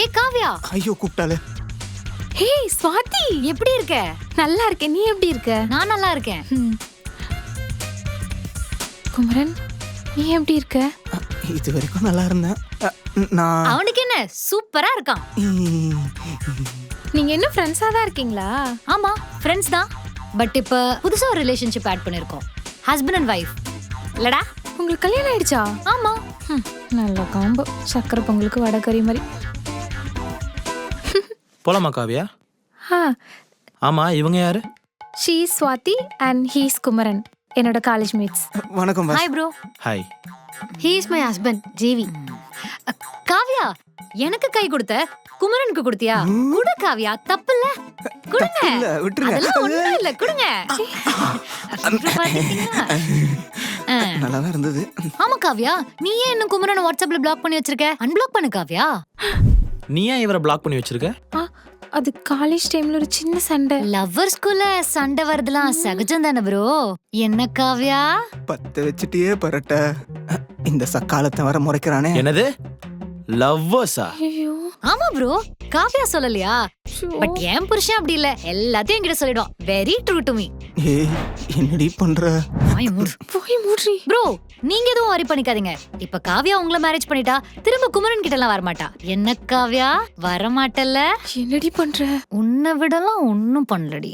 ஹே காவ்யா. ஐயோ கூப்பிட்டாலே. ஹே ஸ்வாதி, எப்படி இருக்க? நல்லா இருக்கேன். நீ எப்படி இருக்க? நான் நல்லா இருக்கேன். குமரன், நீ எப்படி இருக்க? இது வரைக்கும் நல்லா இருந்தேன். நான் அவனுக்கு என்ன சூப்பரா இருக்கான். நீங்க என்ன ஃப்ரெண்ட்ஸா தான் இருக்கீங்களா? ஆமா, ஃப்ரெண்ட்ஸ் தான். பட் இப்ப புதுசா ஒரு ரிலேஷன்ஷிப் ஆட் பண்ணிருக்கோம். Husband and wife. இல்லடா? உங்களுக்கு கல்யாணம் ஆயிடுச்சா? ஆமா. நல்ல காம்போ. சக்கரை பொங்கலுக்கு வடகறி மாதிரி. போலாமா காவியா? ஆமா, இவங்க யாரு? She is Swathi and he is Kumaran, என்னோட காலேஜ் மேட்ஸ். வணக்கம் boss. Hi bro. Hi. He is my husband JV. Kavya, எனக்கு கை கொடுத்த குமரனுக்கு கொடுத்தியா? குடு காவ்யா, தப்பில்ல. குடுங்க. இல்ல, விட்டுருங்க. அதெல்லாம் ஒண்ணும் இல்ல, குடுங்க. நல்லா தான் இருந்தது. ஆமா காவ்யா, நீ ஏன் இன்னும் குமரனை வாட்ஸ்அப்ல பிளாக் பண்ணி வச்சிருக்க? அன்பிளாக் பண்ணு காவ்யா. நீ ஏன் இவரை பிளாக் பண்ணி வச்சிருக்க? அது காலேஜ் டைம்ல ஒரு சின்ன சண்டை. லவ்வர்ஸ்குள்ள சண்டை வருதுலாம் சகஜம் தானே ப்ரோ. என்ன காவ்யா? பத்த வச்சுட்டே பரட்ட இந்த சக்காலத்தை வர முறைக்கிறானே. என்னது லவ்வர்ஸா? ஐயோ, ஆமா ப்ரோ, காவ்யா சொல்லலையா? ஷோ. பட் என் புருஷன் அப்படி இல்ல, எல்லாத்தையும் என்கிட்ட சொல்லிடுவான். Very true to me. ஏய், என்னடி பண்ற? போய் மூட்ரி. ப்ரோ, நீங்க எதுவும் வரி பண்ணிக்காதீங்க. இப்ப காவ்யா உங்களை மேரேஜ் பண்ணிட்டா திரும்ப குமரன் கிட்ட எல்லாம் வரமாட்டா. என்ன காவ்யா, வரமாட்டல்ல? என்னடி பண்ற? உன்னை விடலாம் ஒன்னும் பண்ணலடி.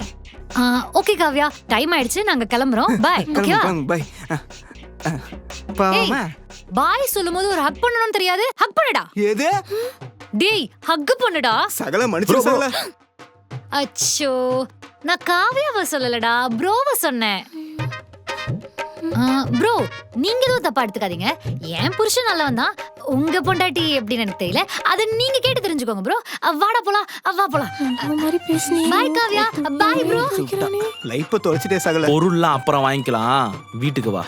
ஓகே காவ்யா, டைம் ஆயிடுச்சு, நாங்க கிளம்புறோம். பாய். ஓகேவா? பை. பாவமா. பாய் சொல்லும்போது ஒரு ஹக் பண்ணணும்னு தெரியாது? ஹக் பண்ணுடா. எது? டேய், ஹக் பண்ணுடா. சகல மனுஷன் சகல. அச்சோ, நான் காவ்யாவை சொல்லலடா, ப்ரோவை சொன்னேன். ப்ரோ, நீங்க எதுவும் தப்பா எடுத்துக்காதீங்க. என் புருஷன் நல்லவன் தான். உங்க பொண்டாட்டி எப்படின்னு எனக்கு தெரியல. அது நீங்க கேட்டு தெரிஞ்சுக்கோங்க ப்ரோ. வாடா போலாம், வா போலாம். அந்த மாதிரி பேசுனீ. பாய் காவ்யா, பாய் ப்ரோ. லைஃப்ப தொலைச்சிட்டே சகல. பொருள்லாம் அப்புறம் வாங்கிக்கலாம், வீட்டுக்கு வா.